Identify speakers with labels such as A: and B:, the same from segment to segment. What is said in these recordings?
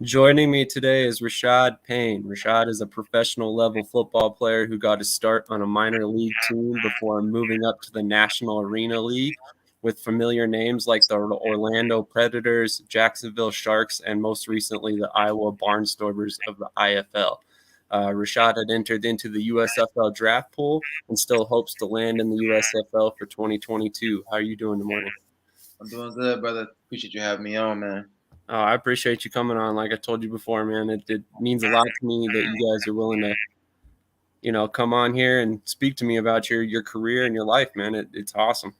A: Joining me today is Rashad Payne. Rashad is a professional level football player who got his start on a minor league team before moving up to the National Arena League with familiar names like the Orlando Predators, Jacksonville Sharks, and most recently the Iowa Barnstormers of the IFL. Rashad had entered into the USFL draft pool and still hopes to land in the USFL for 2022. How are you doing this morning?
B: I'm doing good, brother. Appreciate you having me on, man.
A: Oh, I appreciate you coming on. Like I told you before, man, it means a lot to me that you guys are willing to, come on here and speak to me about your career and your life, man. It's awesome.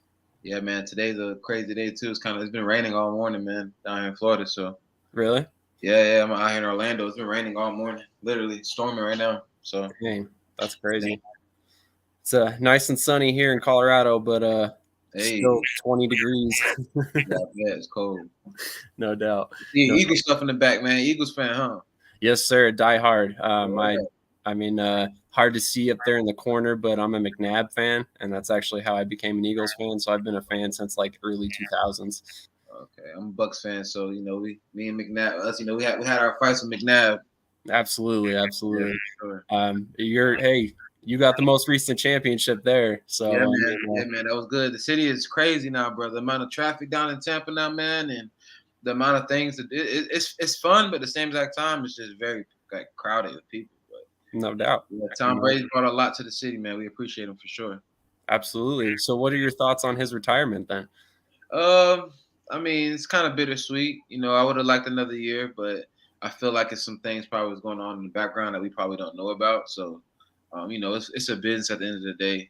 B: Yeah, man. Today's a crazy day too. It's been raining all morning, man, down here in Florida. So
A: Really?
B: yeah, I'm out here in Orlando. It's been raining all morning, literally storming right now. So
A: Dang, that's crazy. It's nice and sunny here in Colorado, but
B: hey,
A: still 20 degrees.
B: yeah, it's cold.
A: No doubt.
B: See,
A: No.
B: Eagles stuff in the back, man. Eagles fan, huh?
A: Yes, sir. Die hard.
B: Yeah.
A: I mean, hard to see up there in the corner, but I'm a McNabb fan, and that's actually how I became an Eagles fan. So I've been a fan since like early 2000s.
B: Okay, I'm a Bucks fan, so me and McNabb, us, we had our fights with McNabb.
A: Absolutely, absolutely.
B: Yeah, sure.
A: You got the most recent championship there. So
B: Yeah,
A: I
B: man.
A: mean,
B: Yeah, man. That was good. The city is crazy now, brother. The amount of traffic down in Tampa now, man, and the amount of things that it's fun, but at the same exact time, it's just very like crowded with people. But
A: no doubt.
B: yeah, Tom Brady brought a lot to the city, man. We appreciate him for sure.
A: Absolutely. So what are your thoughts on his retirement then?
B: Um, I mean, it's kind of bittersweet. I would have liked another year, but I feel like it's some things probably was going on in the background that we probably don't know about. So, it's a business at the end of the day.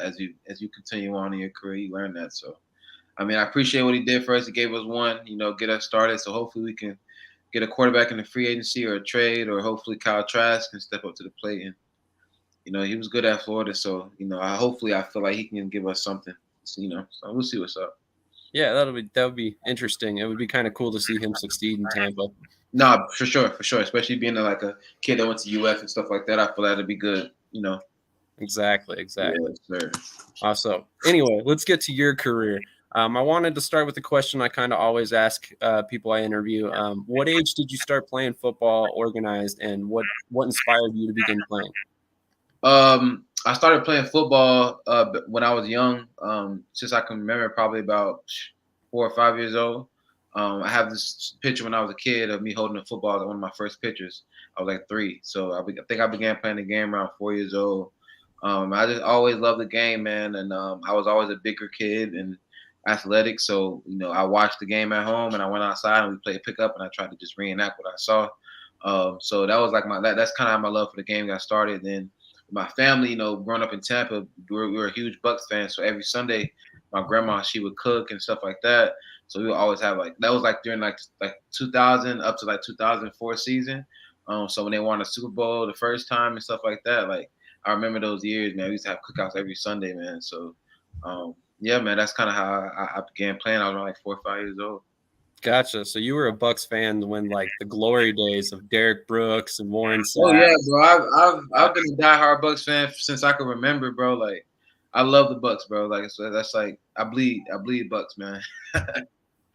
B: As you continue on in your career, you learn that. So, I mean, I appreciate what he did for us. He gave us one, get us started. So hopefully we can get a quarterback in the free agency or a trade, or hopefully Kyle Trask can step up to the plate. And he was good at Florida, so I feel like he can give us something. So we'll see what's up.
A: Yeah, that would be interesting. It would be kind of cool to see him succeed in Tampa.
B: No, for sure, for sure. Especially being like a kid that went to UF and stuff like that. I feel that'd be good.
A: Exactly.
B: Yeah, sir.
A: So anyway, let's get to your career. I wanted to start with a question I kind of always ask people I interview. What age did you start playing football organized, and what inspired you to begin playing?
B: I started playing football when I was young. Since I can remember, probably about 4 or 5 years old. I have this picture when I was a kid of me holding a football. One of my first pictures. I was like 3, so I think I began playing the game around 4 years old. I just always loved the game, man, and I was always a bigger kid and athletic. So I watched the game at home, and I went outside and we played pickup, and I tried to just reenact what I saw. So that was like that's kind of how my love for the game got started. Then my family, growing up in Tampa, we were a huge Bucks fans. So every Sunday, my grandma, she would cook and stuff like that. So we would always have that was like during like 2000 up to like 2004 season. So when they won the Super Bowl the first time and stuff like that, like I remember those years, man. We used to have cookouts every Sunday, man. So yeah, man, that's kind of how I began playing. I was around like 4 or 5 years old.
A: Gotcha. So you were a Bucks fan when like the glory days of Derek Brooks and Warren Sapp.
B: Oh yeah, bro. I've been a diehard Bucks fan since I can remember, bro. Like I love the Bucks, bro. Like so that's like I bleed Bucks, man.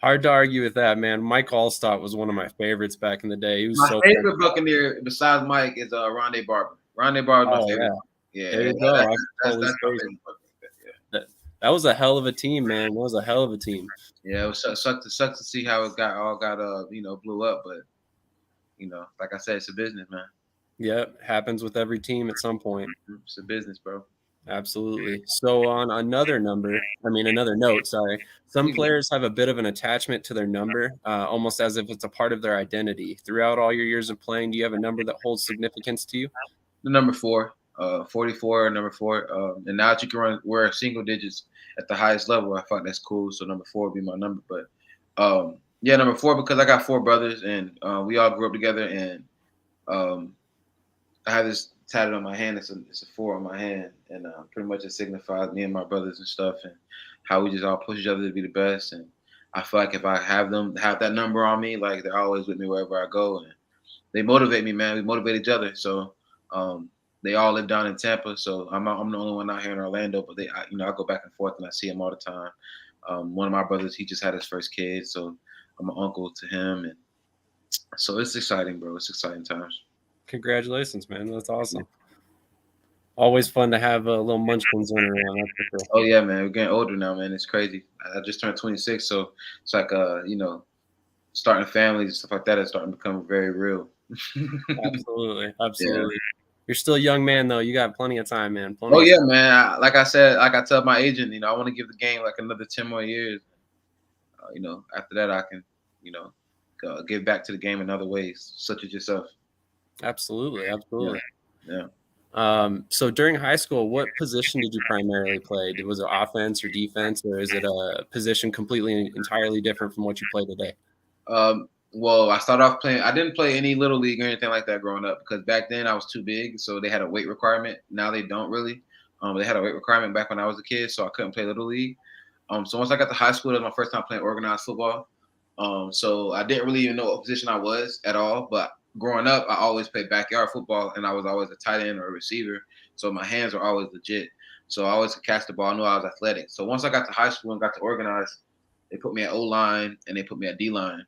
A: Hard to argue with that, man. Mike Allstott was one of my favorites back in the day. He was
B: My favorite Buccaneer besides Mike is Rondé Barber. Rondé Barber is my favorite. Yeah,
A: there you go.
B: That's my favorite.
A: That was a hell of a team, man. That was a hell of a team.
B: Yeah, it sucked to see how it got blew up, but like I said, it's a business, man.
A: Yeah, happens with every team at some point.
B: It's a business, bro.
A: Absolutely. So on another note, sorry. Some players have a bit of an attachment to their number, almost as if it's a part of their identity. Throughout all your years of playing, do you have a number that holds significance to you?
B: The number 4, 44, number 4. And now that you can wear single digits at the highest level, I thought that's cool. So number 4 would be my number. But yeah, number 4 because I got 4 brothers and we all grew up together. And I have this tatted on my hand. It's a 4 on my hand, and pretty much it signifies me and my brothers and stuff, and how we just all push each other to be the best. And I feel like if I have that number on me, like they're always with me wherever I go, and they motivate me, man. We motivate each other. So they all live down in Tampa, so I'm the only one out here in Orlando. But I go back and forth, and I see them all the time. One of my brothers, he just had his first kid, so I'm an uncle to him, and So it's exciting, bro. It's exciting times.
A: Congratulations, man. That's awesome. Always fun to have a little munchkins running around. That's for sure.
B: Oh yeah, man. We're getting older now, man. It's crazy. I just turned 26, so it's like starting families and stuff like that is starting to become very real.
A: Absolutely.
B: Yeah.
A: You're still a young man though. You got plenty of time, man.
B: Oh yeah, man. Like I said, like I tell my agent, I want to give the game like another 10 more years. After that, I can, give back to the game in other ways, such as yourself.
A: Absolutely.
B: Yeah.
A: So during high school, what position did you primarily play? Was it offense or defense, or is it a position completely entirely different from what you play today?
B: Well, I started off playing. I didn't play any little league or anything like that growing up because back then I was too big, so they had a weight requirement. Now they don't really. They had a weight requirement back when I was a kid, so I couldn't play little league. So once I got to high school, that was my first time playing organized football. So I didn't really even know what position I was at all. But growing up, I always played backyard football, and I was always a tight end or a receiver. So my hands were always legit. So I always could catch the ball. I knew I was athletic. So once I got to high school and got to organize, they put me at O-line and they put me at D-line.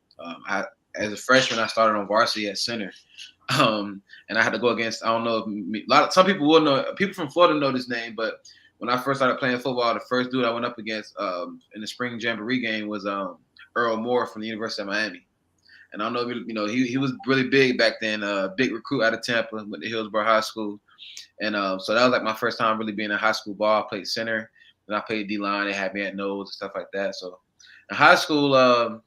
B: As a freshman, I started on varsity at center. And I had to go against, I don't know, some people will know, people from Florida know this name, but when I first started playing football, the first dude I went up against in the spring jamboree game was Earl Moore from the University of Miami. And I don't know if he was really big back then, big recruit out of Tampa, went to Hillsborough High School. And so that was like my first time really being in high school ball. I played center, and I played D-line. They had me at nose and stuff like that. So in high school,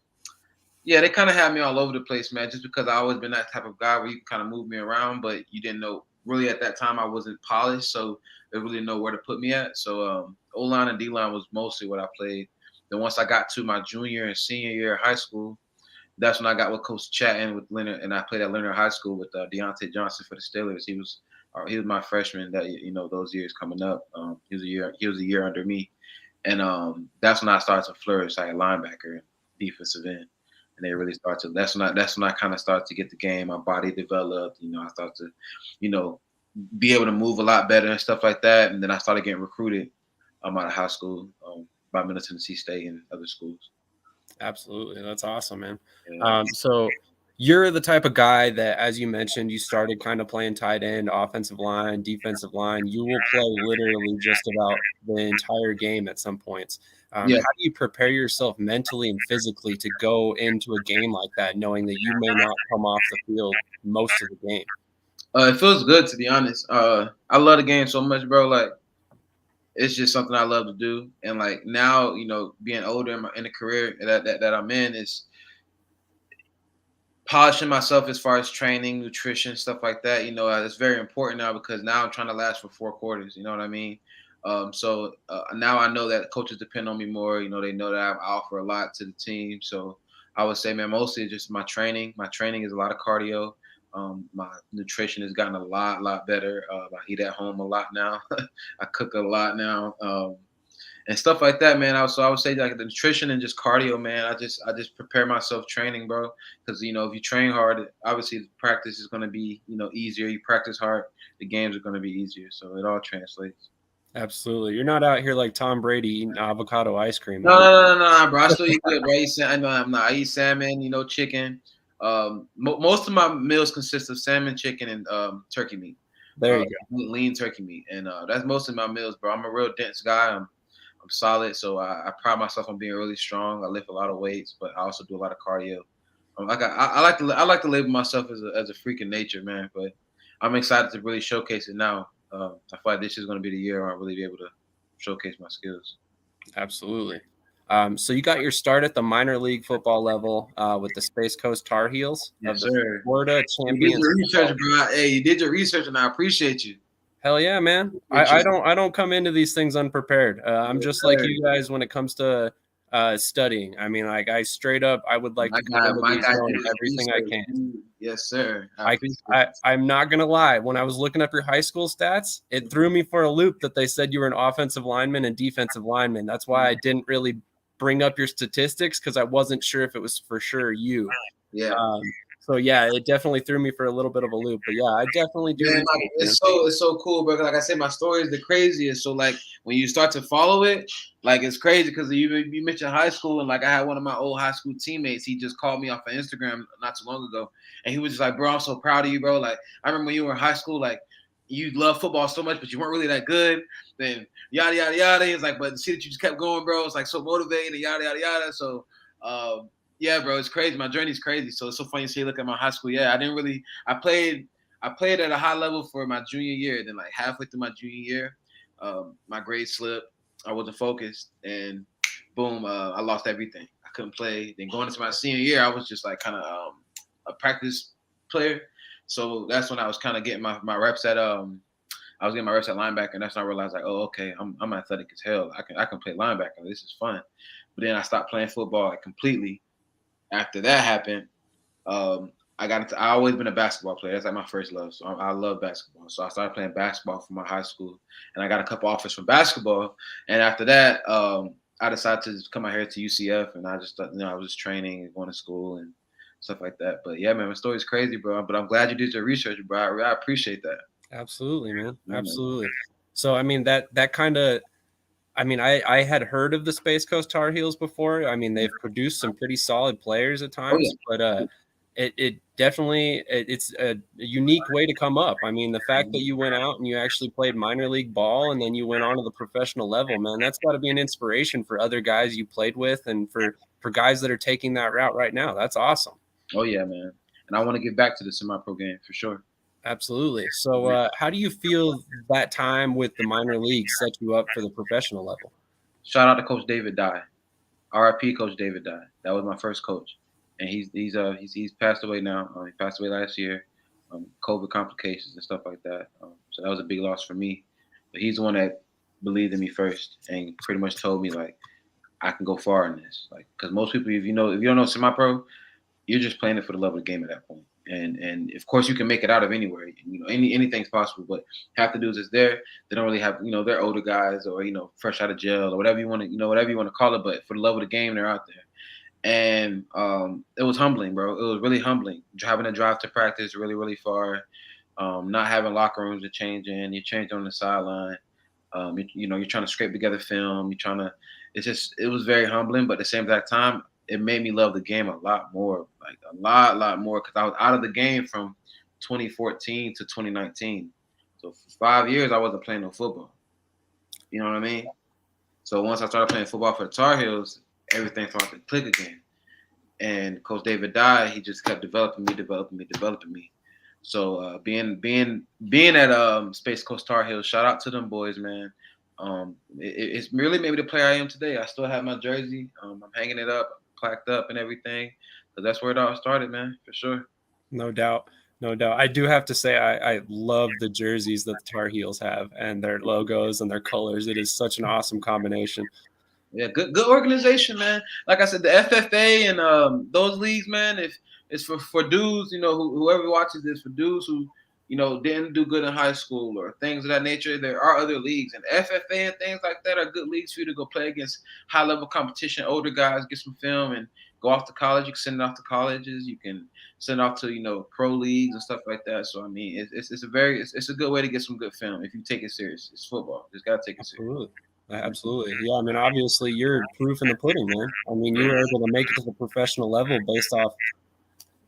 B: yeah, they kind of had me all over the place, man, just because I always been that type of guy where you kind of move me around, but you didn't know really at that time I wasn't polished, so they really didn't know where to put me at. So O-line and D-line was mostly what I played. Then once I got to my junior and senior year of high school, that's when I got with Coach Chatting with Leonard, and I played at Leonard High School with Deontay Johnson for the Steelers. He was my freshman that those years coming up. He was a year under me, and that's when I started to flourish like a linebacker and defensive end. And they really start to. That's when I kind of started to get the game. My body developed. I started to, be able to move a lot better and stuff like that. And then I started getting recruited out of high school by Middle Tennessee State and other schools.
A: Absolutely, that's awesome, man.
B: Yeah.
A: So you're the type of guy that, as you mentioned, you started kind of playing tight end, offensive line, defensive line. You will play literally just about the entire game at some points. How do you prepare yourself mentally and physically to go into a game like that, knowing that you may not come off the field most of the game?
B: It feels good, to be honest. I love the game so much, bro. Like, it's just something I love to do. And like now, being older in the career that I'm in is polishing myself as far as training, nutrition, stuff like that. It's very important now because now I'm trying to last for 4 quarters. You know what I mean? So now I know that coaches depend on me more. They know that I offer a lot to the team. So I would say, man, mostly just my training. My training is a lot of cardio. My nutrition has gotten a lot better. I eat at home a lot now. I cook a lot now. And stuff like that, man. So I would say like the nutrition and just cardio, man. I just prepare myself training, bro. Because if you train hard, obviously the practice is going to be easier. You practice hard, the games are going to be easier. So it all translates.
A: Absolutely, you're not out here like Tom Brady eating avocado ice cream.
B: No, bro. I still eat good, bro. I eat salmon, chicken. Most of my meals consist of salmon, chicken, and turkey meat.
A: There you go.
B: Lean turkey meat, and that's most of my meals, bro. I'm a real dense guy. I'm solid, so I pride myself on being really strong. I lift a lot of weights, but I also do a lot of cardio. I like to label myself as a freak of nature, man. But I'm excited to really showcase it now. I feel like this is going to be the year I'll really be able to showcase my skills.
A: Absolutely. So you got your start at the minor league football level with the Space Coast Tarheels of the Florida Champions.
B: You did your research, bro. Hey, you did your research, and I appreciate you.
A: Hell yeah, man! I don't come into these things unprepared. I'm just like you guys when it comes to studying. I mean, like I straight up, I would like to come into these knowing everything I can.
B: Yes, sir.
A: I'm not gonna lie. When I was looking up your high school stats, it threw me for a loop that they said you were an offensive lineman and defensive lineman. That's why I didn't really bring up your statistics because I wasn't sure if it was for sure you.
B: Yeah.
A: So yeah, it definitely threw me for a little bit of a loop. But yeah, I definitely do.
B: Man, it's so cool, bro. Like I said, my story is the craziest. So like when you start to follow it, like it's crazy because you mentioned high school, and like I had one of my old high school teammates. He just called me off of Instagram not too long ago, and he was just like, "Bro, I'm so proud of you, bro. Like I remember when you were in high school, like you loved football so much, but you weren't really that good. Then yada yada yada. He's like, but see that you just kept going, bro. It's like so motivating, and yada yada yada. So yeah, bro, it's crazy. My journey's crazy. So it's so funny to see. Look at my high school. Yeah, I played at a high level for my junior year. Then, like halfway through my junior year, my grades slipped. I wasn't focused, and boom, I lost everything. I couldn't play. Then going into my senior year, I was just like kind of a practice player. So that's when I was kind of getting my reps at I was getting my reps at linebacker, and that's when I realized like, oh, okay, I'm athletic as hell. I can play linebacker. This is fun. But then I stopped playing football like completely. After that happened, I always been a basketball player. That's like my first love. So I love basketball. So I started playing basketball for my high school, and I got a couple offers from basketball. And after that, I decided to come out here to UCF, and I just thought, I was just training and going to school and stuff like that. But yeah, man, my story's crazy, bro. But I'm glad you did your research, bro. I appreciate that.
A: Absolutely, man. Absolutely. So I mean that kind of. I mean, I had heard of the Space Coast Tarheels before. I mean, they've produced some pretty solid players at times, but it definitely it's a unique way to come up. I mean, the fact that you went out and you actually played minor league ball and then you went on to the professional level, man, that's got to be an inspiration for other guys you played with and for guys that are taking that route right now. That's awesome.
B: Oh yeah, man. And I want to get back to the semi-pro game for sure.
A: Absolutely. So how do you feel that time with the minor league set you up for the professional level?
B: Shout out to Coach David Dye. RIP Coach David Dye. That was my first coach. And he's passed away now. He passed away last year. COVID complications and stuff like that. So that was a big loss for me. But he's the one that believed in me first and pretty much told me like I can go far in this. Like because most people, if you don't know semi-pro, you're just playing it for the love of the game at that point. And of course you can make it out of anywhere. Anything's possible, but have to do is they don't really have, they're older guys or, fresh out of jail or whatever you want to call it. But for the love of the game, they're out there. And it was humbling, bro. It was really humbling having to drive to practice really, really far, not having locker rooms to change in. You change on the sideline. You're trying to scrape together film. It was very humbling, but at the same exact time, it made me love the game a lot more, like a lot more, because I was out of the game from 2014 to 2019. So for 5 years, I wasn't playing no football. You know what I mean? So once I started playing football for the Tar Heels, everything started to click again. And Coach David Dye, he just kept developing me. So being at Space Coast Tarheels, shout out to them boys, man. It's really made me the player I am today. I still have my jersey. I'm hanging it up, plaqued up and everything. But that's where it all started, man, for sure.
A: No doubt. I do have to say I love the jerseys that the Tar Heels have and their logos and their colors. It is such an awesome combination.
B: Yeah, good organization, man. Like I said, the FFA and those leagues, man. If it's for dudes, whoever watches this, for dudes who didn't do good in high school or things of that nature, there are other leagues, and FFA and things like that are good leagues for you to go play against high level competition. Older guys get some film and go off to college. You can send it off to colleges. You can send it off to pro leagues and stuff like that. So I mean, it's a good way to get some good film if you take it serious. It's football. Just gotta take it serious.
A: Absolutely. Yeah, I mean, obviously, you're proof in the pudding, man. I mean, you were able to make it to the professional level based off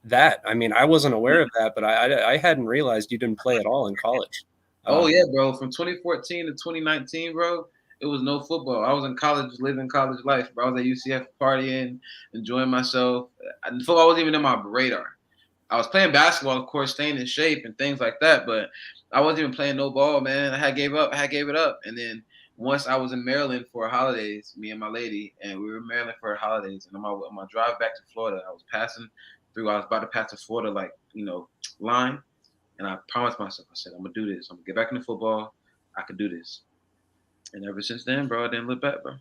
A: that. I mean, I wasn't aware of that, but I hadn't realized you didn't play at all in college.
B: Oh, yeah, bro. From 2014 to 2019, bro, it was no football. I was in college, living college life, bro. I was at UCF partying, enjoying myself. Football wasn't even in my radar. I was playing basketball, of course, staying in shape and things like that, but I wasn't even playing no ball, man. I gave it up. And then once I was in Maryland for holidays, me and my lady, and we were in Maryland for holidays. And on my drive back to Florida, I was about to pass the Florida, line. And I promised myself, I said, I'm going to do this. I'm going to get back into football. I could do this. And ever since then, bro, I didn't look back, bro.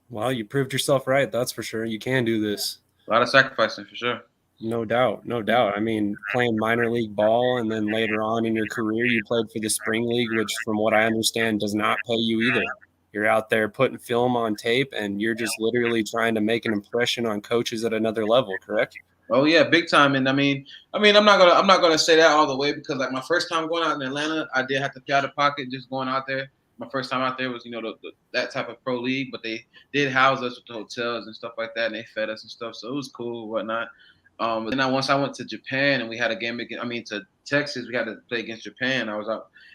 A: Well, you proved yourself right. That's for sure. You can do this.
B: A lot of sacrificing, for sure.
A: No doubt. I mean, playing minor league ball and then later on in your career, you played for the spring league, which from what I understand does not pay you either. You're out there putting film on tape and you're just literally trying to make an impression on coaches at another level, correct?
B: Oh yeah, big time. And I mean, I'm not gonna say that all the way because like my first time going out in Atlanta, I did have to pay out of pocket just going out there. My first time out there was that type of pro league, but they did house us with the hotels and stuff like that, and they fed us and stuff, so it was cool and whatnot. But then once I went to Japan and we had a game against, to Texas, we had to play against Japan. I was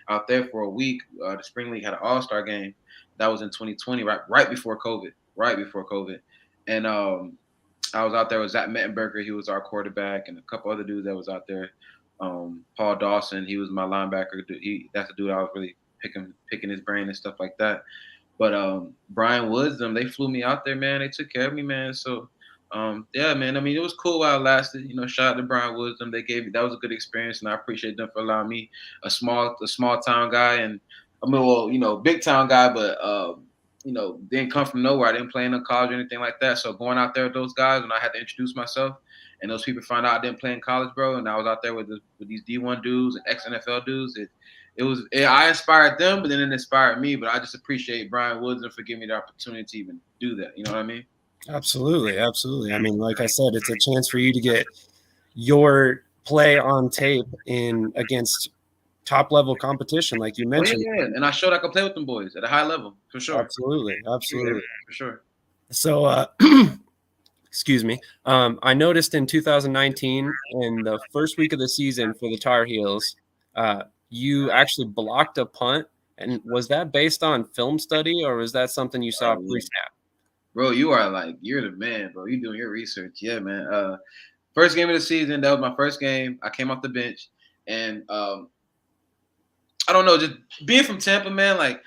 B: out there for a week. The spring league had an all-star game that was in 2020, right before COVID, and I was out there with Zach Mettenberger. He was our quarterback, and a couple other dudes that was out there. Paul Dawson, he was my linebacker. That's the dude I was really picking his brain and stuff like that. But Brian Woods, they flew me out there, man. They took care of me, man. So yeah, man. I mean, it was cool while it lasted. Shout out to Brian Woods. They gave me that was a good experience, and I appreciate them for allowing me, a small town guy, and I mean, well, big town guy, but didn't come from nowhere. I didn't play in a college or anything like that. So going out there with those guys, when I had to introduce myself, and those people found out I didn't play in college, bro, and I was out there with these D1 dudes and ex NFL dudes, I inspired them, but then it inspired me. But I just appreciate Brian Woods for giving me the opportunity to even do that. You know what I mean?
A: Absolutely, absolutely. I mean, like I said, it's a chance for you to get your play on tape against top level competition, like you mentioned.
B: Oh, yeah. And I showed I could play with them boys at a high level for sure.
A: Absolutely, absolutely,
B: for sure.
A: So, excuse me. I noticed in 2019, in the first week of the season for the Tar Heels, you actually blocked a punt. And was that based on film study, or was that something you saw pre-snap?
B: Bro, you're the man, bro. You doing your research. Yeah, man. First game of the season, that was my first game. I came off the bench, and I don't know, just being from Tampa, man, like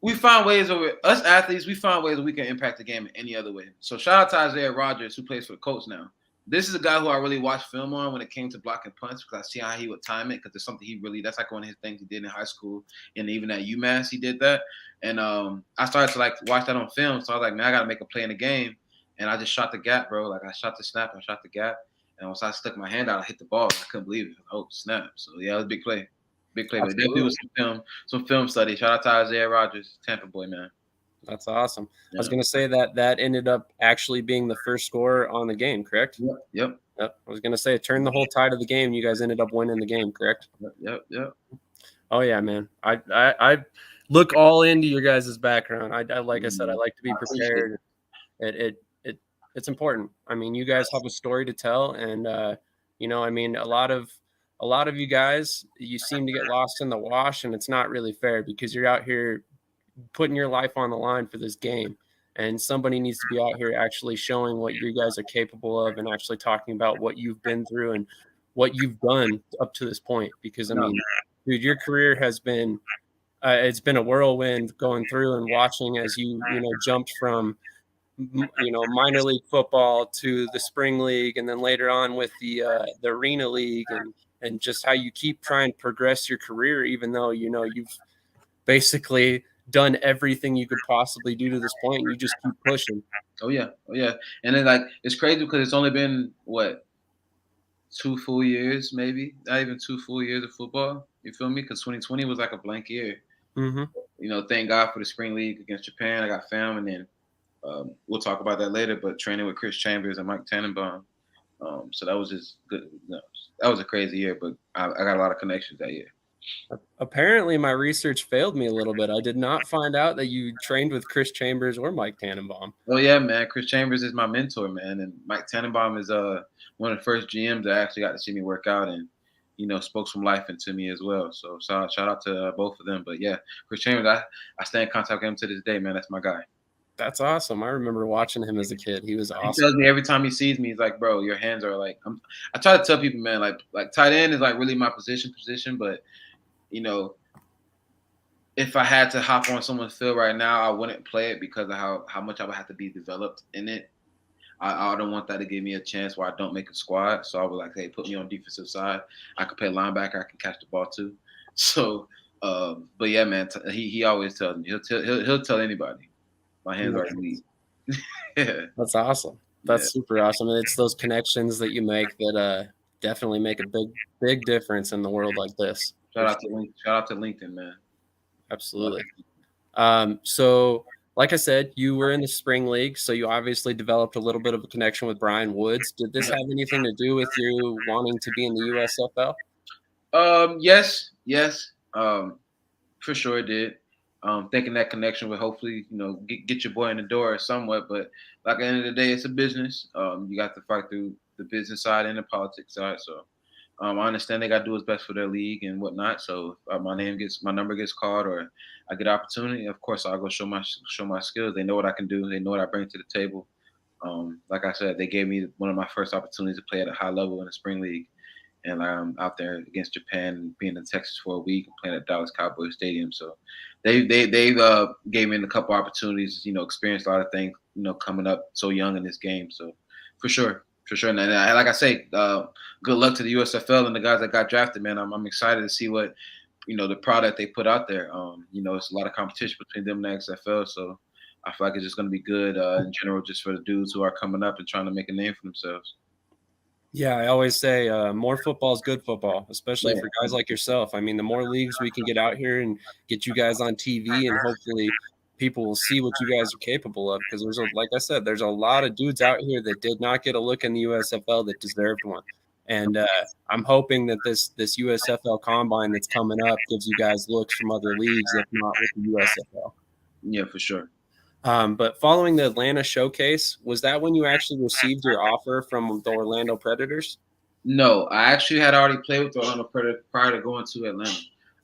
B: we find ways us athletes, we find ways that we can impact the game in any other way. So shout out to Isaiah Rogers, who plays for the Colts now. This is a guy who I really watched film on when it came to blocking punts because I see how he would time it because it's something that's like one of his things he did in high school and even at UMass he did that. And I started to like watch that on film. So I was like, man, I got to make a play in the game. And I just shot the gap, bro. Like I shot the snap, I shot the gap. And once I stuck my hand out, I hit the ball. I couldn't believe it. Oh, snap. So yeah, it was a big play. Big play. But they do some film study. Shout out to Isaiah Rogers, Tampa boy, man.
A: That's awesome. Yeah. I was going to say that ended up actually being the first score on the game, correct?
B: Yep.
A: I was going to say it turned the whole tide of the game. You guys ended up winning the game, correct?
B: Yep.
A: Oh yeah, man. I look all into your guys' background. I like I said, I like to be prepared. It's important. I mean, you guys have a story to tell, and I mean, a lot of you guys, you seem to get lost in the wash, and it's not really fair because you're out here putting your life on the line for this game, and somebody needs to be out here actually showing what you guys are capable of and actually talking about what you've been through and what you've done up to this point. Because I mean, dude, your career has been it's been a whirlwind going through and watching as you jumped from minor league football to the spring league, and then later on with the arena league, and just how you keep trying to progress your career, even though you've basically done everything you could possibly do to this point. You just keep pushing.
B: Oh yeah. And then like it's crazy because it's only been what 2 full years, maybe not even 2 full years of football. You feel me? Because 2020 was like a blank year.
A: Mm-hmm.
B: Thank God for the spring league against Japan. I got fam, and then we'll talk about that later. But training with Chris Chambers and Mike Tannenbaum. So that was just good. That was a crazy year, but I got a lot of connections that year.
A: Apparently, my research failed me a little bit. I did not find out that you trained with Chris Chambers or Mike Tannenbaum.
B: Oh yeah, man. Chris Chambers is my mentor, man, and Mike Tannenbaum is one of the first GMs that actually got to see me work out and spoke some life into me as well. So shout out to both of them. But yeah, Chris Chambers, I stay in contact with him to this day, man. That's my guy.
A: That's awesome. I remember watching him as a kid. He was awesome.
B: He tells me every time he sees me, he's like, bro, your hands are like, I try to tell people, man, like tight end is like really my position, but if I had to hop on someone's field right now, I wouldn't play it because of how much I would have to be developed in it. I don't want that to give me a chance where I don't make a squad. So I would like, hey, put me on defensive side. I can play linebacker. I can catch the ball too. So, but yeah, man, he always tells me he'll tell anybody. My hands are weak.
A: Yeah. That's awesome. That's super awesome. And it's those connections that you make that definitely make a big difference in the world like this.
B: Shout out to LinkedIn, man.
A: Absolutely. So like I said, you were in the spring league, so you obviously developed a little bit of a connection with Brian Woods. Did this have anything to do with you wanting to be in the USFL?
B: Yes. For sure it did. Thinking that connection would hopefully, get your boy in the door somewhat. But like at the end of the day, it's a business. You got to fight through the business side and the politics side. So I understand they got to do what's best for their league and whatnot. So if my number gets called, or I get opportunity, of course I'll go show my skills. They know what I can do. They know what I bring to the table. Like I said, they gave me one of my first opportunities to play at a high level in the spring league, and I'm out there against Japan, being in Texas for a week, and playing at Dallas Cowboys Stadium. So they gave me a couple opportunities, experienced a lot of things, coming up so young in this game. So for sure. And like I say, good luck to the USFL and the guys that got drafted, man. I'm excited to see what the product they put out there. It's a lot of competition between them and the XFL, so I feel like it's just going to be good in general, just for the dudes who are coming up and trying to make a name for themselves.
A: Yeah, I always say more football is good football, especially
B: Yeah.
A: for guys like yourself. I mean, the more leagues we can get out here and get you guys on TV, and hopefully people will see what you guys are capable of. Because like I said, there's a lot of dudes out here that did not get a look in the USFL that deserved one. And I'm hoping that this USFL combine that's coming up gives you guys looks from other leagues, if not with the USFL.
B: Yeah, for sure.
A: But following the Atlanta showcase, was that when you actually received your offer from the Orlando Predators?
B: No, I actually had already played with the Orlando Predators prior to going to Atlanta.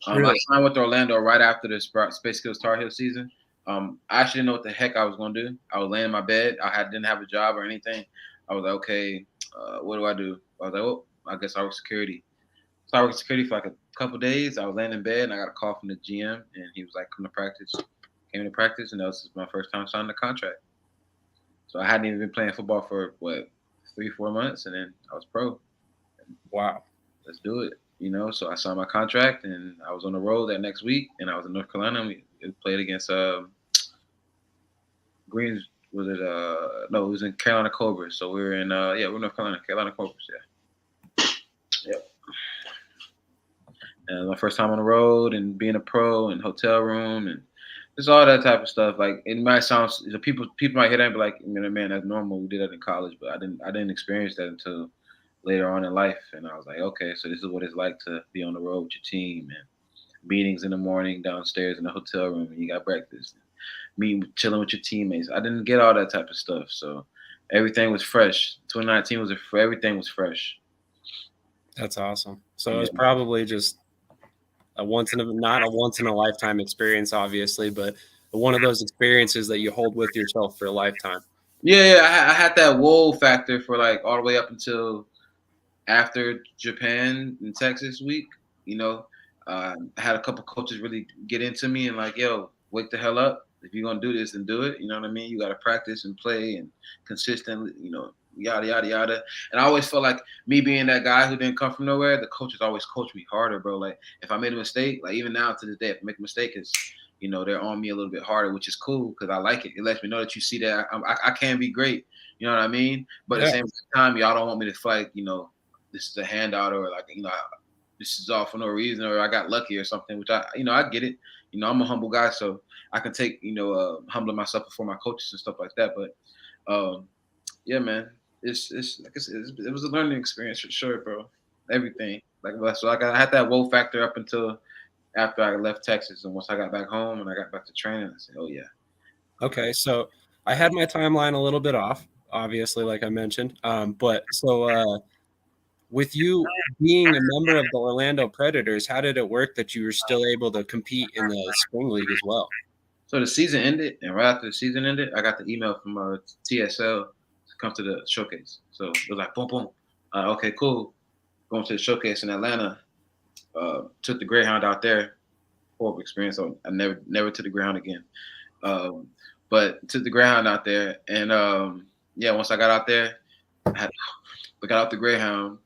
A: Really?
B: I signed with Orlando right after the Space Coast Tarheels season. I actually didn't know what the heck I was going to do. I was laying in my bed. Didn't have a job or anything. I was like, okay, what do I do? I was like, oh, I guess I work security. So I worked security for like a couple of days. I was laying in bed and I got a call from the GM, and he was like, come to practice. Came to practice, and that was my first time signing a contract. So I hadn't even been playing football for 3-4 months, and then I was pro.
A: Wow.
B: Let's do it. So I signed my contract, and I was on the road that next week, and I was in North Carolina. And we played against Greens. Was it no? It was in Carolina Cobras. So we were in we're North Carolina Cobras. Yeah. Yep. And my first time on the road and being a pro and hotel room and just all that type of stuff. Like, it might sound, people might hear that and be like, man, that's normal. We did that in college, but I didn't experience that until later on in life. And I was like, okay, so this is what it's like to be on the road with your team, and meetings in the morning downstairs in the hotel room, and you got breakfast, and chilling with your teammates. I didn't get all that type of stuff, so everything was fresh. 2019 everything was fresh.
A: That's awesome. So it was probably just not a once in a lifetime experience, obviously, but one of those experiences that you hold with yourself for a lifetime.
B: Yeah, I had that whoa factor for like all the way up until after Japan and Texas week. I had a couple coaches really get into me and like, yo, wake the hell up. If you're gonna do this, then do it. You know what I mean? You got to practice and play and consistently. Yada yada yada. And I always felt like, me being that guy who didn't come from nowhere, the coaches always coach me harder, bro. Like, if I made a mistake, like even now to this day, if I make a mistake, they're on me a little bit harder, which is cool because I like it. It lets me know that you see that I can be great. You know what I mean? But at the same time, y'all don't want me to feel like, this is a handout, or like, this is all for no reason, or I got lucky or something, which I get it. I'm a humble guy, so I can take, humbling myself before my coaches and stuff like that. But yeah, man, it's like it was a learning experience for sure, bro. Everything. So I had that whoa factor up until after I left Texas, and once I got back home and I got back to training, I said, oh yeah.
A: Okay, so I had my timeline a little bit off, obviously, like I mentioned. But so with you being a member of the Orlando Predators, how did it work that you were still able to compete in the spring league as well?
B: So the season ended, and right after the season ended, I got the email from TSL to come to the showcase. So it was like, boom, boom. Okay, cool. Going to the showcase in Atlanta. Took the Greyhound out there. Horrible experience. So I never took the Greyhound again. But took the Greyhound out there, and once I got out there, I got off the Greyhound.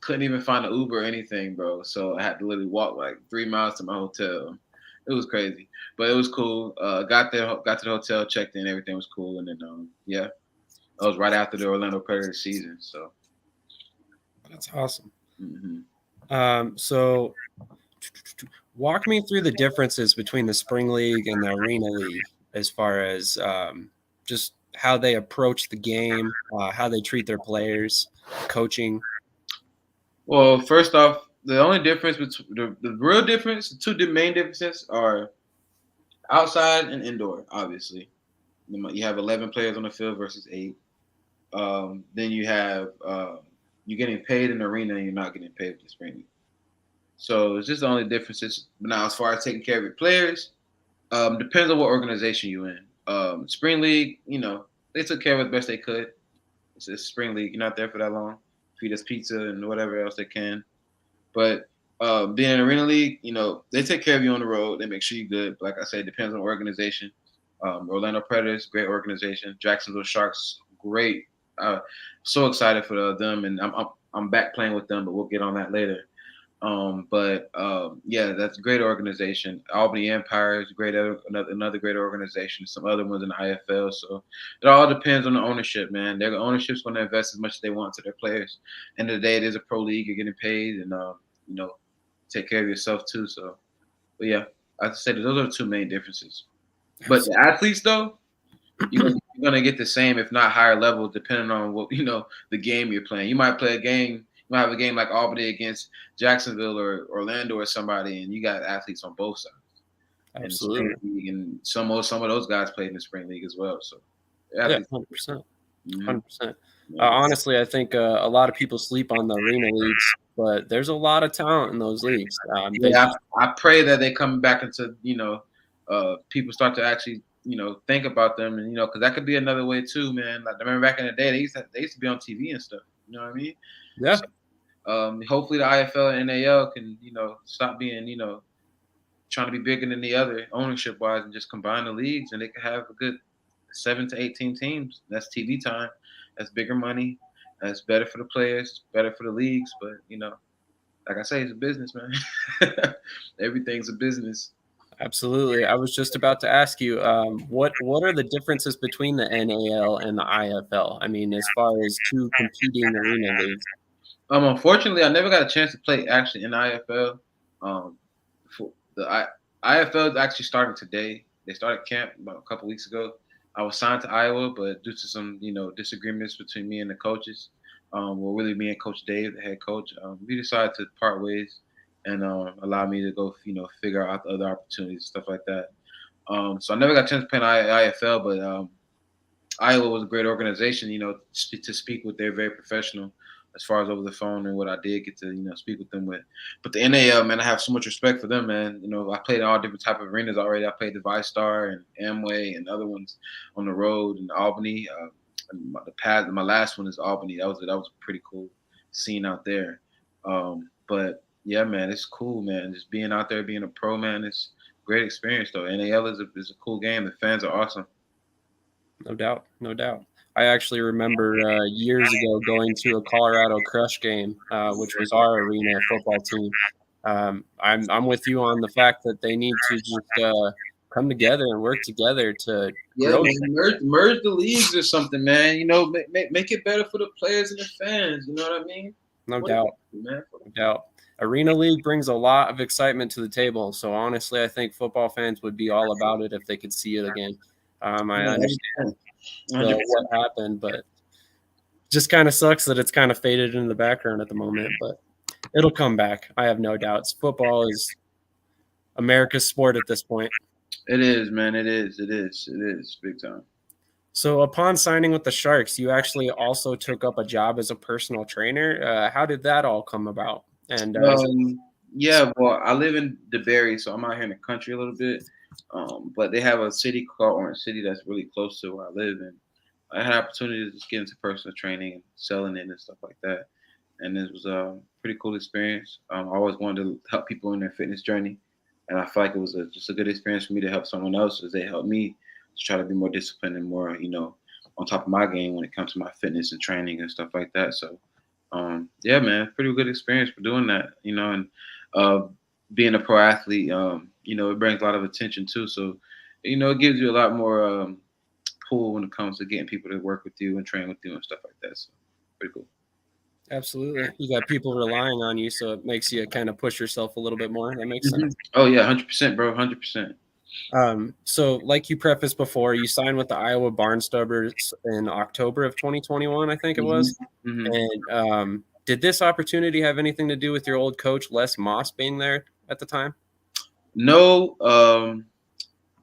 B: Couldn't even find an Uber or anything, bro. So I had to literally walk like 3 miles to my hotel. It was crazy, but it was cool. Got to the hotel, checked in, everything was cool, and then that was right after the Orlando Predators season. So
A: that's awesome.
B: Mm-hmm.
A: So walk me through the differences between the spring league and the arena league. as far as just how they approach the game, how they treat their players, coaching?
B: Well, first off, the only difference between the real difference, the two main differences are outside and indoor. Obviously, you have 11 players on the field versus 8. Then you have you're getting paid in the arena and you're not getting paid with the spring league. So it's just the only differences. But now, as far as taking care of your players, depends on what organization you're in. Spring league, they took care of it the best they could. It's a spring league. You're not there for that long. Feed us pizza and whatever else they can. But being in arena league, they take care of you on the road. They make sure you're good. But like I said, it depends on the organization. Orlando Predators, great organization. Jacksonville Sharks, great. So excited for them, and I'm back playing with them, but we'll get on that later. Yeah, that's a great organization. Albany Empire is great, another great organization. Some other ones in the IFL. So it all depends on the ownership, man. Their ownership's going to invest as much as they want to their players. End of the day, it is a pro league. You're getting paid, and take care of yourself too. So, but yeah, I'd say those are the two main differences. But the athletes, though, you're gonna get the same, if not higher level, depending on what the game you're playing. You might play a game. You might have a game like Albany against Jacksonville or Orlando or somebody, and you got athletes on both sides.
A: Absolutely.
B: And some of those guys played in the spring league as well. So
A: yeah, 100%. 100%. Honestly, I think a lot of people sleep on the arena leagues, but there's a lot of talent in those leagues.
B: I pray that they come back into people start to actually think about them, and because that could be another way too, man. Like I remember back in the day, they used to be on TV and stuff. You know what I mean?
A: Yeah.
B: So, hopefully the IFL and NAL can stop being trying to be bigger than the other ownership wise and just combine the leagues, and they can have a good 7 to 18 teams. That's TV time. That's bigger money. That's better for the players, better for the leagues. But like I say, it's a business, man. Everything's a business.
A: Absolutely. I was just about to ask you, what are the differences between the NAL and the IFL? I mean, as far as two competing arena leagues.
B: Unfortunately, I never got a chance to play actually in IFL. For the IFL is actually starting today. They started camp about a couple weeks ago. I was signed to Iowa, but due to some disagreements between me and the coaches, really me and Coach Dave, the head coach, we decided to part ways and allow me to go figure out other opportunities, stuff like that. So I never got a chance to play in IFL, but Iowa was a great organization, to speak with. They're very professional as far as over the phone, and what I did get to speak with them with. But the NAL, man, I have so much respect for them, man. I played in all different type of arenas already. I played the ViStar and Amway and other ones on the road in Albany. My last one is Albany. That was a pretty cool scene out there. But yeah, man, it's cool, man. Just being out there, being a pro, man, it's a great experience though. NAL is a cool game. The fans are awesome.
A: No doubt, no doubt. I actually remember years ago going to a Colorado Crush game, which was our arena football team. I'm with you on the fact that they need to just come together and work together to
B: merge the leagues or something, man. Make it better for the players and the fans. You know what I mean?
A: No doubt. No doubt. Arena League brings a lot of excitement to the table. So honestly, I think football fans would be all about it if they could see it again. I understand what happened, but just kind of sucks that it's kind of faded in the background at the moment, but it'll come back. I have no doubts. Football is America's sport at this point.
B: It is, man. It is big time.
A: So upon signing with the Sharks, you actually also took up a job as a personal trainer. How did that all come about? And
B: yeah, well, I live in DeBerry, so I'm out here in the country a little bit. But they have a city called Orange City that's really close to where I live, and I had an opportunity to just get into personal training and selling it and stuff like that. And it was a pretty cool experience. I always wanted to help people in their fitness journey, and I feel like it was just a good experience for me to help someone else as they helped me to try to be more disciplined and more, on top of my game when it comes to my fitness and training and stuff like that. So, yeah, man, pretty good experience for doing that, and being a pro athlete, it brings a lot of attention too. So, it gives you a lot more pull when it comes to getting people to work with you and train with you and stuff like that. So, pretty cool.
A: Absolutely. You got people relying on you, so it makes you kind of push yourself a little bit more. That makes sense.
B: Oh, yeah, 100%, bro, 100%.
A: So like you prefaced before, you signed with the Iowa Barnstormers in October of 2021, I think it was.
B: Mm-hmm.
A: And did this opportunity have anything to do with your old coach, Les Moss, being there at the time?
B: No,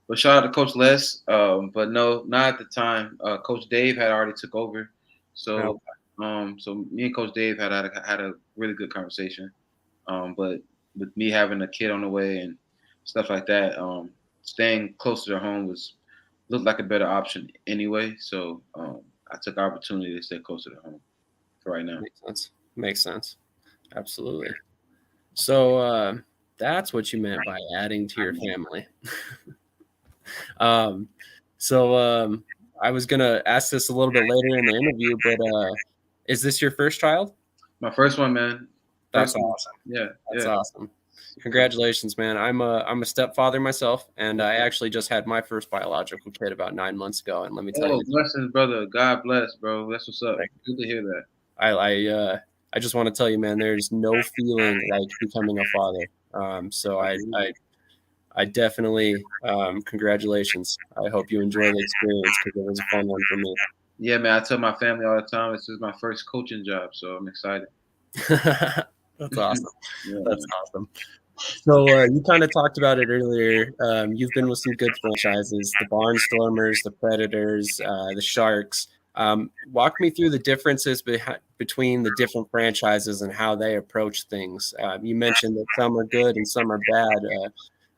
B: but shout out to Coach Les. But no, not at the time. Coach Dave had already took over,
A: No.
B: so so me and Coach Dave had a really good conversation. But with me having a kid on the way and stuff like that, staying closer to home looked like a better option anyway. So I took the opportunity to stay closer to home for right now.
A: Makes sense. Makes sense. Absolutely. So that's what you meant by adding to your family. um, so I was gonna ask this a little bit later in the interview, but is this your first child?
B: My first one, man.
A: That's
B: One.
A: awesome.
B: Yeah,
A: That's
B: yeah.
A: awesome. Congratulations, man. I'm a stepfather myself, and I actually just had my first biological kid about 9 months ago. And let me tell
B: Oh,
A: you,
B: blessings, brother. God bless, bro. That's what's up. Good to hear that.
A: I just want to tell you, man, there's no feeling like becoming a father. So I definitely congratulations. I hope you enjoy the experience because it was a fun one for me.
B: Yeah, man. I tell my family all the time this is my first coaching job, so I'm excited.
A: That's awesome.
B: Yeah,
A: That's
B: man.
A: awesome. So you kind of talked about it earlier. You've been with some good franchises, the Barnstormers, the Predators, the Sharks. Walk me through the differences between the different franchises and how they approach things. You mentioned that some are good and some are bad.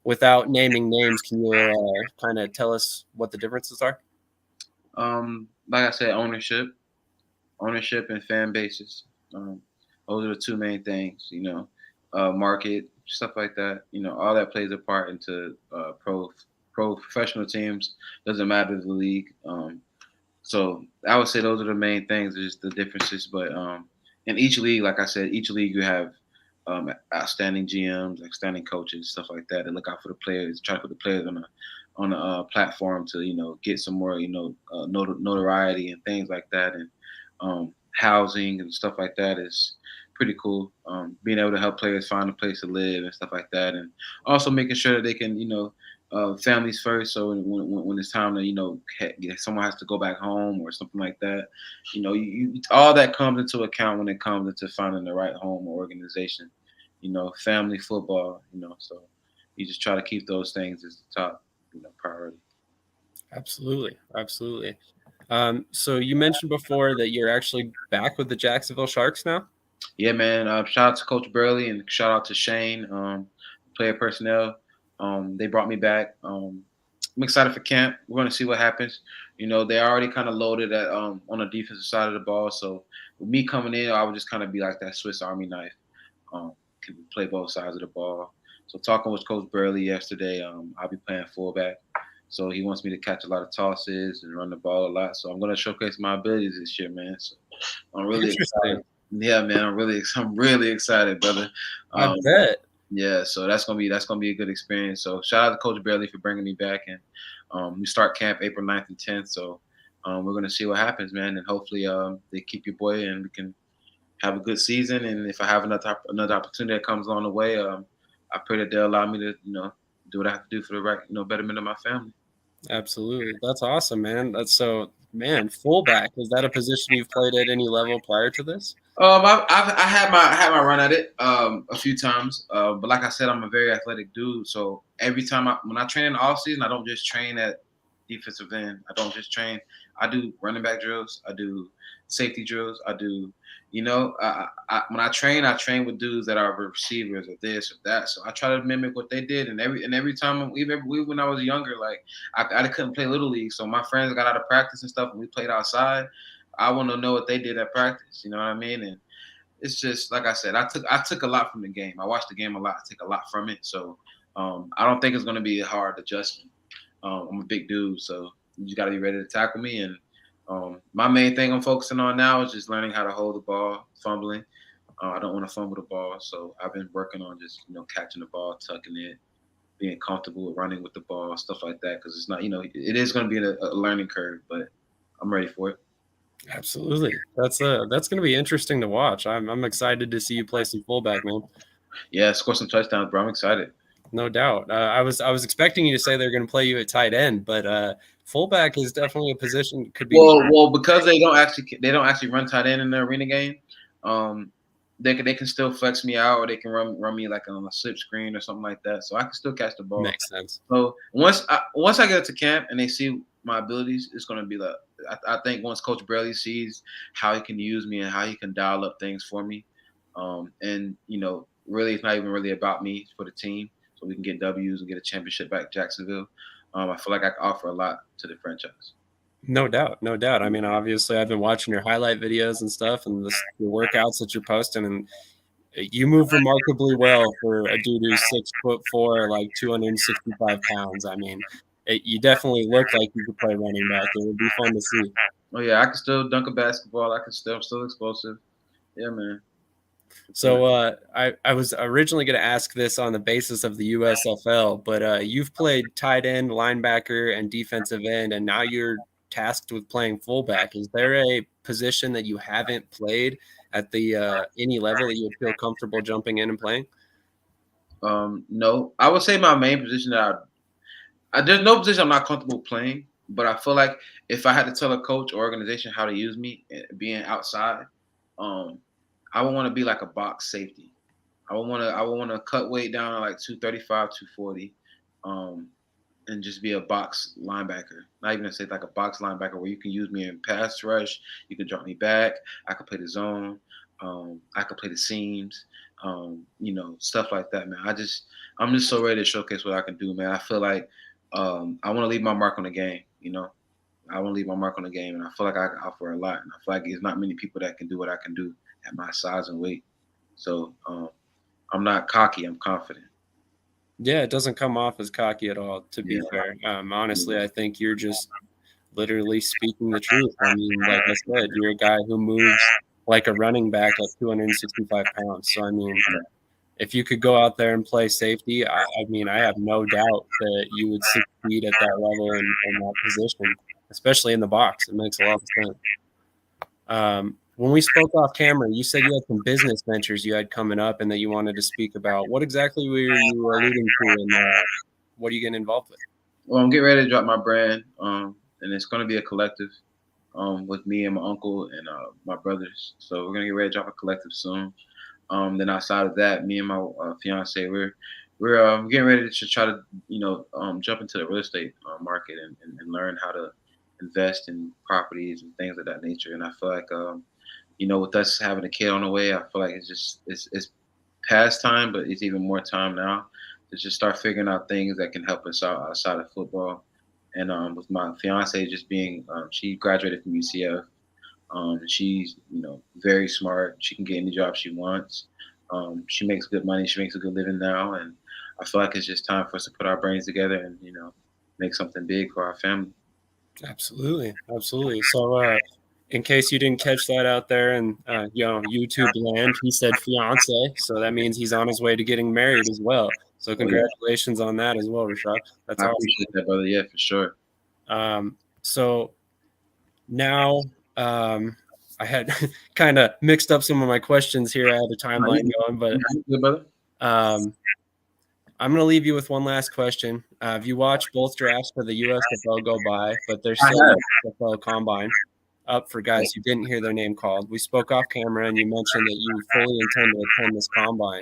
A: Without naming names, can you kind of tell us what the differences are?
B: Like I said, ownership and fan bases. Those are the two main things. Market stuff like that. All that plays a part into pro professional teams. Doesn't matter the league. So I would say those are the main things. Is the differences, but in each league, like I said, each league you have outstanding GMs, outstanding coaches, stuff like that. And look out for the players. Try to put the players on a platform to get some more notoriety and things like that, and housing and stuff like that is pretty cool. Being able to help players find a place to live and stuff like that, and also making sure that they can families first. So when it's time to someone has to go back home or something like that, all that comes into account when it comes into finding the right home or organization. Family football. So you just try to keep those things as the top priority.
A: Absolutely, absolutely. So you mentioned before that you're actually back with the Jacksonville Sharks now.
B: Yeah, man. Shout out to Coach Burley and shout out to Shane, player personnel. They brought me back. I'm excited for camp. We're going to see what happens. They're already kind of loaded on the defensive side of the ball. So with me coming in, I would just kind of be like that Swiss Army knife. Can play both sides of the ball. So talking with Coach Burley yesterday, I'll be playing fullback. So he wants me to catch a lot of tosses and run the ball a lot. So I'm going to showcase my abilities this year, man. So I'm really excited. Yeah, man, I'm really excited, brother.
A: I bet.
B: Yeah, so that's gonna be a good experience. So shout out to Coach Bailey for bringing me back, and we start camp April 9th and 10th. So we're gonna see what happens, man, and hopefully they keep your boy and we can have a good season. And if I have another opportunity that comes along the way, I pray that they'll allow me to do what I have to do for the right betterment of my family.
A: Absolutely, that's awesome, man. That's so. Man, fullback, is that a position you've played at any level prior to this?
B: I had my run at it a few times, but like I said, I'm a very athletic dude. So every time when I train in the off season, I don't just train at defensive end. I don't just train. I do running back drills. I do safety drills. I do, when I train with dudes that are receivers or this or that. So I try to mimic what they did. And every time, even when I was younger, like I couldn't play little league. So my friends got out of practice and stuff, and we played outside. I want to know what they did at practice. You know what I mean? And it's just like I said, I took a lot from the game. I watched the game a lot. I take a lot from it. So I don't think it's going to be a hard adjustment. I'm a big dude, so you just got to be ready to tackle me. And my main thing I'm focusing on now is just learning how to hold the ball, fumbling. I don't want to fumble the ball, so I've been working on just catching the ball, tucking it, being comfortable with running with the ball, stuff like that. Because it's not, it is going to be a learning curve, but I'm ready for it.
A: Absolutely, that's going to be interesting to watch. I'm excited to see you play some fullback, man.
B: Yeah, score some touchdowns, bro. I'm excited.
A: no doubt. I was expecting you to say they're going to play you at tight end, but fullback is definitely a position could be.
B: Well, because they don't actually run tight end in the arena game. They can still flex me out, or they can run me like on a slip screen or something like that. So I can still catch the ball.
A: Makes sense.
B: So once I get to camp and they see my abilities, it's going to be like I think once Coach Braley sees how he can use me and how he can dial up things for me, and really it's not even really about me, it's for the team, so we can get W's and get a championship back to Jacksonville. I feel like I can offer a lot to the franchise.
A: No doubt, no doubt. I mean, obviously, I've been watching your highlight videos and stuff, and the workouts that you're posting, and you move remarkably well for a dude who's 6'4", like 265 pounds. I mean, you definitely look like you could play running back. It would be fun to see.
B: Oh yeah, I can still dunk a basketball. I'm still explosive. Yeah, man.
A: So I was originally going to ask this on the basis of the USFL, but you've played tight end, linebacker, and defensive end, and now you're tasked with playing fullback. Is there a position that you haven't played at the any level that you would feel comfortable jumping in and playing?
B: No, I would say my main position that there's no position I'm not comfortable playing, but I feel like if I had to tell a coach or organization how to use me, being outside, um, I would want to be like a box safety. I would want to cut weight down to like 235, 240, and just be a box linebacker. Not even to say like a box linebacker where you can use me in pass rush, you can drop me back, I could play the zone, I could play the seams, stuff like that, man. I'm just so ready to showcase what I can do, man. I feel like I want to leave my mark on the game, I want to leave my mark on the game, and I feel like I can offer a lot, and I feel like there's not many people that can do what I can do at my size and weight. So I'm not cocky, I'm confident.
A: Yeah, it doesn't come off as cocky at all, to be fair. Honestly, I think you're just literally speaking the truth. I mean, like I said, you're a guy who moves like a running back at 265 pounds. So, I mean, if you could go out there and play safety, I mean, I have no doubt that you would succeed at that level in that position, especially in the box. It makes a lot of sense. When we spoke off camera, you said you had some business ventures you had coming up and that you wanted to speak about. What exactly were you alluding to, and what are you getting involved with?
B: Well, I'm getting ready to drop my brand, and it's going to be a collective with me and my uncle and my brothers. So we're going to get ready to drop a collective soon. Then outside of that, me and my fiance, we're getting ready to try to jump into the real estate market and learn how to invest in properties and things of that nature. And I feel like with us having a kid on the way, I feel like it's past time, but it's even more time now to just start figuring out things that can help us out outside of football. And with my fiance just being, she graduated from UCF. She's very smart. She can get any job she wants. She makes good money. She makes a good living now, and I feel like it's just time for us to put our brains together and make something big for our family.
A: Absolutely, absolutely. So, in case you didn't catch that out there and YouTube land, he said fiance, so that means he's on his way to getting married as well. So congratulations on that as well, Rashad. That's
B: I
A: awesome.
B: appreciate that, brother. Yeah, for sure.
A: So now I had kind of mixed up some of my questions here. I had a timeline going, but I'm going to leave you with one last question. Have you watched both drafts for the USFL go by, but there's still an USFL combine up for guys who didn't hear their name called? We spoke off camera, and you mentioned that you fully intend to attend this combine.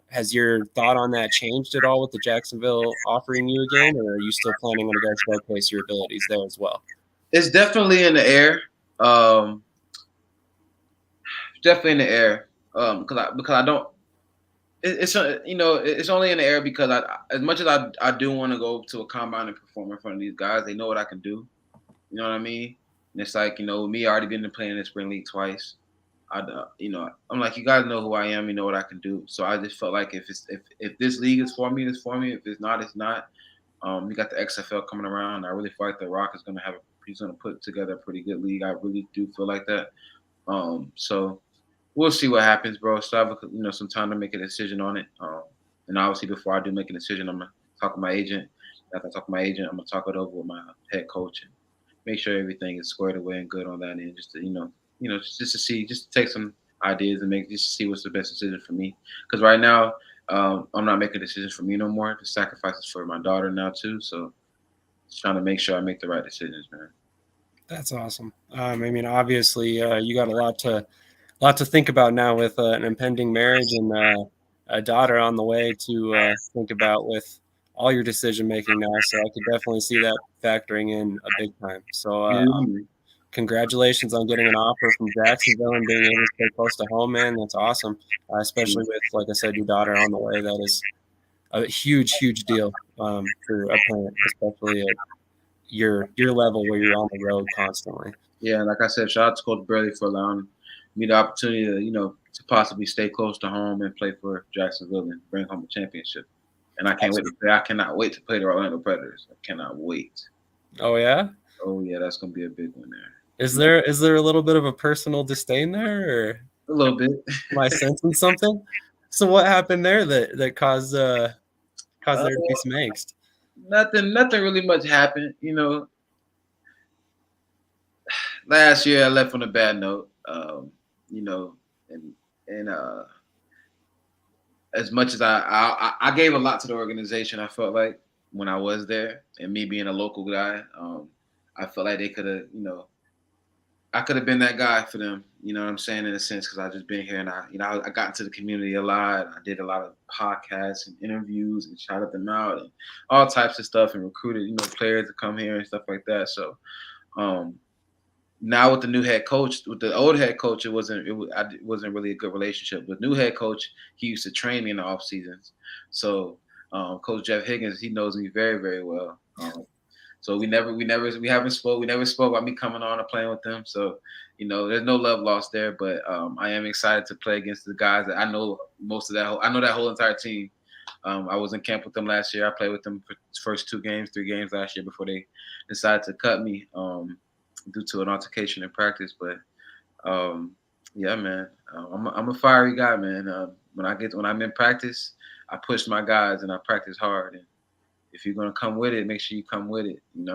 A: Has your thought on that changed at all with the Jacksonville offering you again, or are you still planning on to go showcase your abilities there as well?
B: It's definitely in the air. Definitely in the air. Because I don't. It's only in the air because as much as I do want to go to a combine and perform in front of these guys, they know what I can do. You know what I mean? And it's like me already been playing in the spring league twice. I'm like, you guys know who I am. You know what I can do. So I just felt like if this league is for me, it's for me. If it's not, it's not. We got the XFL coming around. I really feel like The Rock is he's gonna put together a pretty good league. I really do feel like that. So we'll see what happens, bro. So I have some time to make a decision on it. And obviously, before I do make a decision, I'm gonna talk to my agent. After I talk to my agent, I'm gonna talk it over with my head coach and make sure everything is squared away and good on that end. Just to take some ideas and just to see what's the best decision for me. Because right now, I'm not making decisions for me no more. The sacrifices for my daughter now too. So just trying to make sure I make the right decisions, man.
A: That's awesome. I mean, obviously, you got a lot to think about now with an impending marriage and a daughter on the way to think about with all your decision making now. So I could definitely see that factoring in a big time. So congratulations on getting an offer from Jacksonville and being able to stay close to home, man. That's awesome. Especially with, like I said, your daughter on the way. That is a huge deal for a parent, especially at your level where you're on the road constantly.
B: Yeah, like I said, shout out to Coach Burley for allowing me the opportunity to possibly stay close to home and play for Jacksonville and bring home a championship. And I can't wait to play. I cannot wait to play the Orlando Predators. I cannot wait.
A: Oh yeah?
B: Oh yeah, that's gonna be a big one there.
A: Is there a little bit of a personal disdain there, or
B: a little bit?
A: Am I sensing something? So what happened there that caused there to be some angst?
B: Nothing really much happened. Last year I left on a bad note. And as much as I gave a lot to the organization, I felt like when I was there, and me being a local guy, I felt like they could have, I could have been that guy for them. You know what I'm saying, in a sense, because I just been here and I got into the community a lot. I did a lot of podcasts and interviews and shouted them out and all types of stuff and recruited, players to come here and stuff like that. So now with the new head coach, with the old head coach, it wasn't really a good relationship. With new head coach, he used to train me in the off seasons. So Coach Jeff Higgins, he knows me very, very well. So we never spoke about me coming on and playing with them. So, there's no love lost there, but I am excited to play against the guys that I know I know that whole entire team. I was in camp with them last year. I played with them for the first 3 games last year before they decided to cut me due to an altercation in practice. But yeah, man, I'm a fiery guy, man. When I'm in practice, I push my guys and I practice hard. And if you're gonna come with it, make sure you come with it. And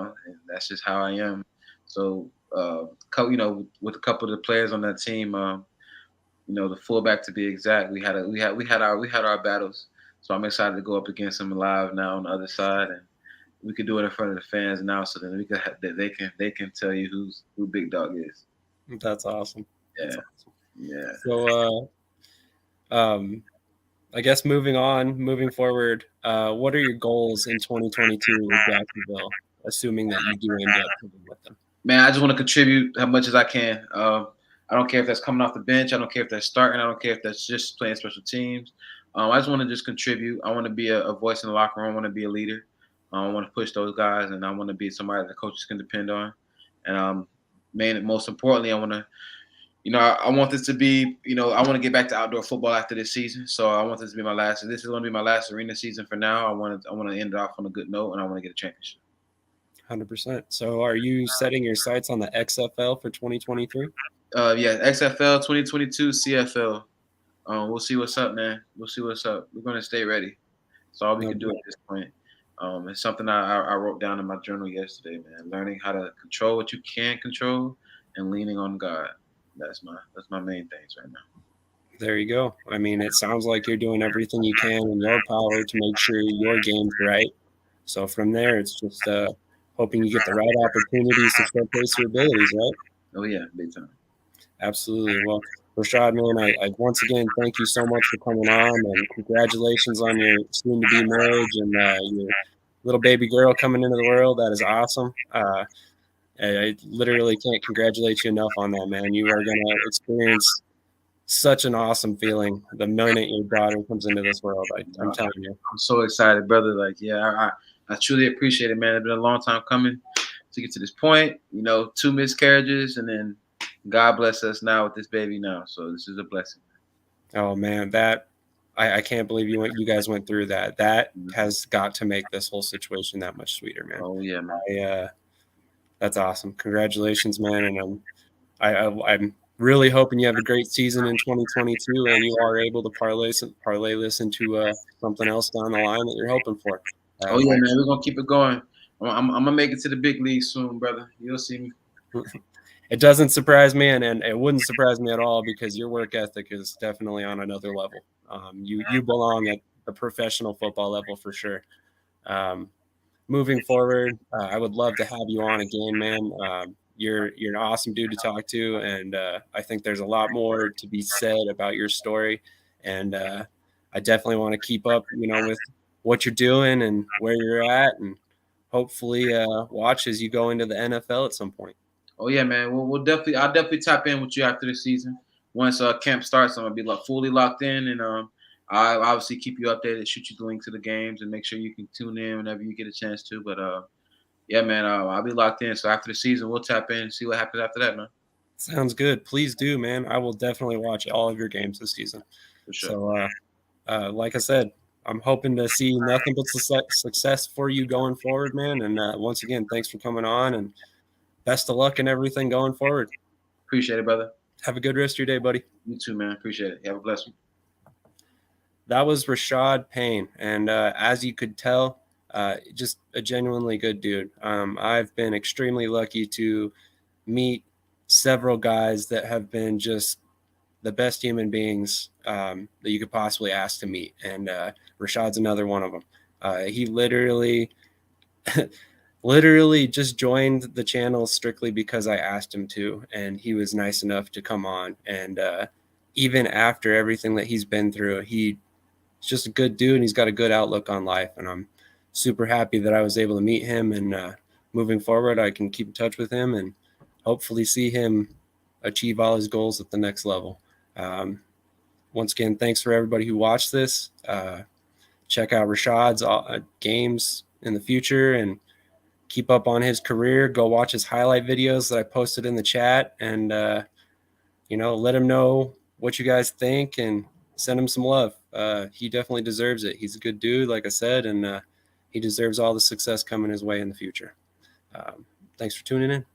B: that's just how I am. So, with a couple of the players on that team, the fullback to be exact, we had our battles. So I'm excited to go up against them live now on the other side, and we could do it in front of the fans now. So then they can tell you who Big Dog is.
A: That's awesome.
B: Yeah,
A: That's awesome.
B: yeah.
A: So, I guess moving forward, what are your goals in 2022 with Jacksonville, assuming that you do end up with them?
B: Man, I just want to contribute as much as I can. I don't care if that's coming off the bench. I don't care if that's starting. I don't care if that's just playing special teams. I just want to just contribute. I want to be a voice in the locker room. I want to be a leader. I want to push those guys, and I want to be somebody that coaches can depend on. And most importantly, I want to, I want this to be, I want to get back to outdoor football after this season. So I want this to be my last. This is going to be my last arena season for now. I want to end it off on a good note, and I want to get a championship.
A: 100%. So are you setting your sights on the XFL for 2023?
B: Yeah, XFL 2022 CFL. We'll see what's up, man. We'll see what's up. We're going to stay ready. That's all we can do at this point. It's something I wrote down in my journal yesterday, man. Learning how to control what you can control and leaning on God. That's my main things right now.
A: There you go. I mean, it sounds like you're doing everything you can in your power to make sure your game's right. So from there, it's just hoping you get the right opportunities to showcase your abilities, right?
B: Oh yeah, big time.
A: Absolutely. Well, Rashad, man, I once again thank you so much for coming on, and congratulations on your soon-to-be marriage and your little baby girl coming into the world. That is awesome. I literally can't congratulate you enough on that, man. You are going to experience such an awesome feeling the minute your daughter comes into this world. I'm telling you.
B: I'm so excited, brother. Like, yeah, I truly appreciate it, man. It's been a long time coming to get to this point. 2 miscarriages, and then God bless us now with this baby now. So this is a blessing.
A: Oh man, that I can't believe you guys went through that. That has got to make this whole situation that much sweeter, man.
B: Oh yeah, man.
A: That's awesome. Congratulations, man. And I'm really hoping you have a great season in 2022 and you are able to parlay this into something else down the line that you're hoping for.
B: Oh yeah, man. We're gonna keep it going. I'm gonna make it to the big league soon, brother. You'll see me.
A: It doesn't surprise me, and it wouldn't surprise me at all because your work ethic is definitely on another level. You belong at the professional football level for sure. Moving forward, I would love to have you on again, man. You're an awesome dude to talk to, and I think there's a lot more to be said about your story. And I definitely want to keep up, with what you're doing and where you're at, and hopefully watch as you go into the NFL at some point.
B: Oh yeah, man. We'll definitely. I'll definitely tap in with you after the season. Once camp starts, I'm gonna be fully locked in, and I obviously keep you updated, shoot you the link to the games, and make sure you can tune in whenever you get a chance to. But yeah, man, I'll be locked in. So after the season, we'll tap in and see what happens after that, man.
A: Sounds good. Please do, man. I will definitely watch all of your games this season.
B: For sure.
A: So, like I said, I'm hoping to see nothing but success for you going forward, man. And once again, thanks for coming on, and best of luck in everything going forward.
B: Appreciate it, brother.
A: Have a good rest of your day, buddy.
B: You too, man. Appreciate it. Have a blessed one.
A: That was Rashad Payne. And as you could tell, just a genuinely good dude. I've been extremely lucky to meet several guys that have been just the best human beings that you could possibly ask to meet. And Rashad's another one of them. He literally just joined the channel strictly because I asked him to, and he was nice enough to come on. And even after everything that he's been through, he's just a good dude, and he's got a good outlook on life. And I'm super happy that I was able to meet him. And moving forward, I can keep in touch with him and hopefully see him achieve all his goals at the next level. Once again, thanks for everybody who watched this. Check out Rashad's games in the future and keep up on his career. Go watch his highlight videos that I posted in the chat, and let him know what you guys think and send him some love. He definitely deserves it. He's a good dude, like I said, and he deserves all the success coming his way in the future. Thanks for tuning in.